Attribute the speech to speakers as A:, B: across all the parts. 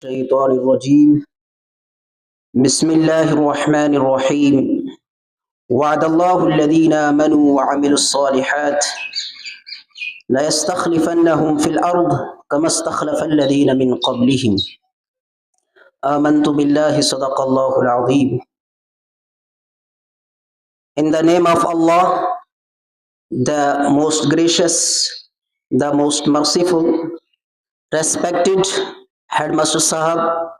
A: الشيطان الرجيم بسم الله الرحمن الرحيم وعد الله الذين آمنوا وعملوا الصالحات ليستخلفنهم في الأرض كما استخلف الذين من قبلهم آمنت بالله صدق الله العظيم. In the name of Allah, the most gracious, the most merciful, respected Headmaster Sahab,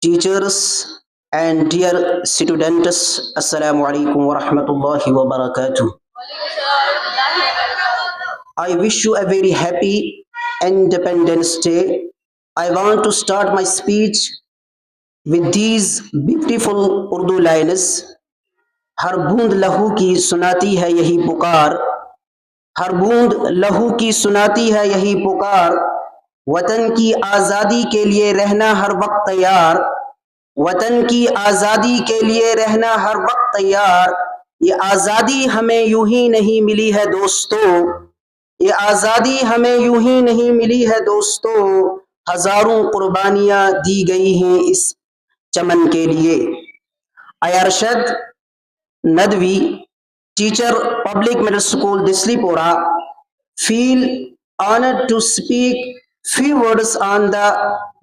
A: teachers and dear students, Assalamu alaikum wa rahmatullahi wa barakatuh. I wish you a very happy Independence Day. I want to start my speech with these beautiful Urdu lines. हर बूंद लहू की सुनाती है यही पुकार, हर बूंद लहू की सुनाती है यही पुकार, वतन की आज़ादी के लिए रहना हर वक्त तैयार, वतन की आज़ादी के लिए रहना हर वक्त तैयार। ये आज़ादी हमें यूं ही नहीं मिली है दोस्तों, ये आज़ादी हमें यूं ही नहीं मिली है दोस्तों, हजारों कुर्बानियां दी गई हैं इस चमन के लिए। I Arshad Nadvi, teacher, Public Middle School, Dislipora, feel honored to speak few words on the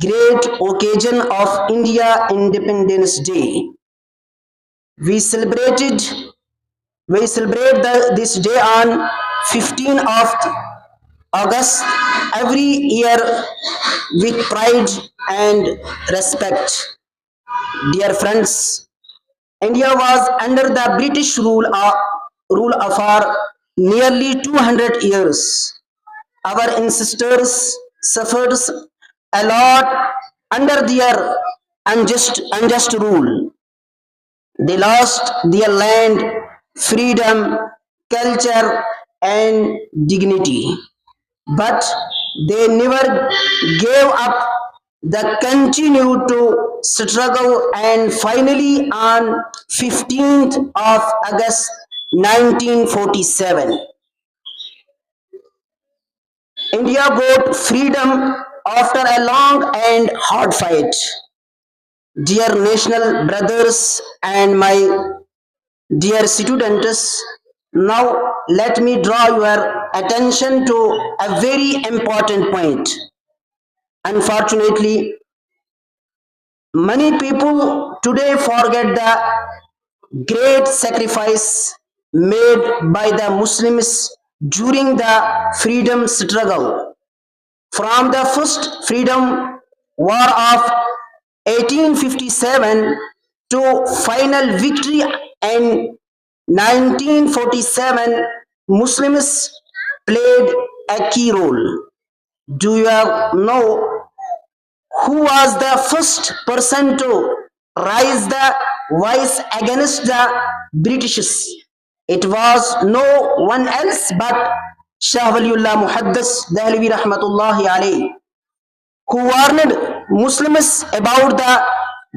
A: great occasion of India Independence Day. We celebrate this day on 15th of August every year with pride and respect. Dear friends, India was under the British rule for nearly 200 years. Our ancestors suffered a lot under their unjust rule. They lost their land, freedom, culture, and dignity. But they never gave up. They continued to struggle, and finally on 15th of August 1947, India got freedom after a long and hard fight. Dear national brothers and my dear students, now let me draw your attention to a very important point. Unfortunately, many people today forget the great sacrifice made by the Muslims during the freedom struggle. From the first freedom war of 1857 to final victory in 1947, Muslims played a key role. Do you know who was the first person to raise the voice against the British? It was no one else but Shah Waliullah Muhaddas Dehlvi Rahmatullahi alayhi, who warned Muslims about the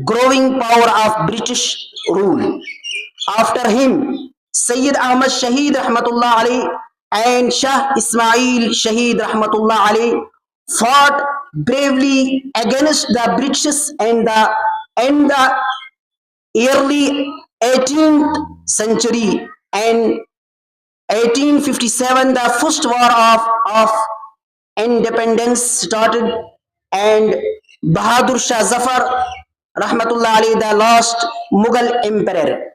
A: growing power of British rule. After him, Sayyid Ahmad Shaheed Rahmatullah alayhi and Shah Ismail Shaheed Rahmatullah alayhi fought bravely against the British and the early 18th century. And 1857, the first war of independence started, and Bahadur Shah Zafar Rahmatullah Ali, the last Mughal emperor,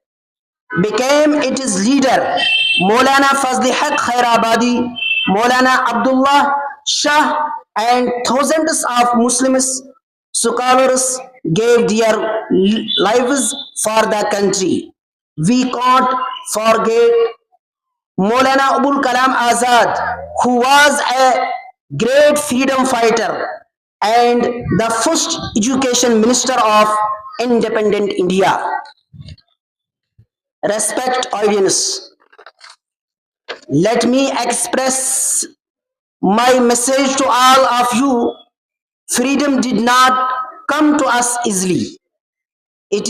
A: became its leader. Maulana Fazli Haq Khairabadi, Maulana Abdullah Shah, and thousands of Muslims scholars gave their lives for the country. We can't forget Maulana Abul Kalam Azad, who was a great freedom fighter and the first education minister of independent India. Respect audience, let me express my message to all of you. Freedom did not come to us easily. It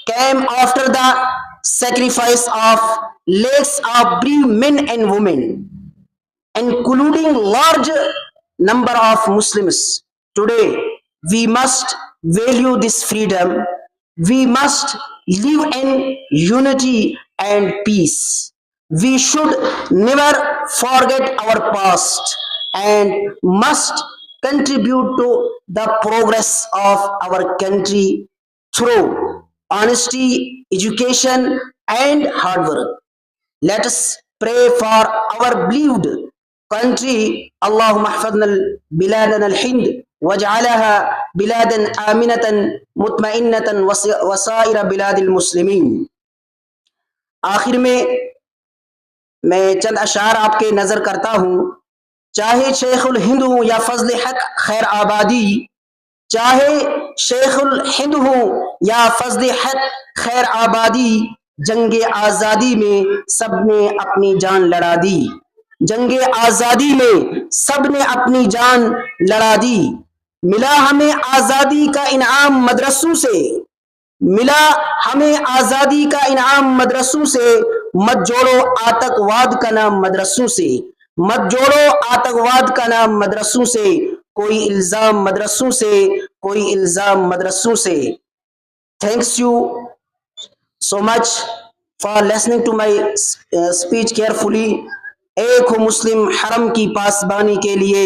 A: came after the sacrifice of lakhs of brave men and women, including large number of Muslims. Today, We must value this freedom. We must live in unity and peace. We should never forget our past and must contribute to the progress of our country through honesty, education, and hard work. Let us pray for our beloved country. اللهم احفظنا بلادنا الهند واجعلها بلادا آمنة مطمئنة وسائر بلاد المسلمين. आखिर में मैं चंद अशार आपके नजर करता हूँ. चाहे शेखुल हिंद हूँ या फजल हक खैर आबादी, चाहे शेखुल हिंद हो या फजल हक खैर आबादी, जंगे आजादी में सबने अपनी जान लड़ा दी. जंगे आजादी में सबने अपनी जान लड़ा दी. मिला हमें आजादी का इनाम मदरसों से, मिला हमें आजादी का इनाम मदरसों से. मत जोड़ो आतंकवाद का नाम मदरसों से, मत जोड़ो आतंकवाद का नाम मदरसों से. कोई इल्जाम मदरसों से, कोई इल्जाम मदरसों से. Thanks you so much for listening to my speech carefully. एक हो मुस्लिम हरम की पासबानी के लिए,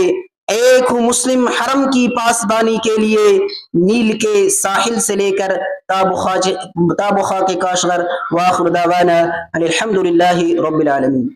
A: एक हो मुस्लिम हरम की पासबानी के लिए, नील के साहिल से लेकर ताबुखा के काशगर. वाखिर दावाना अल्हम्दुलिल्लाहि रब्बिल आलमीन.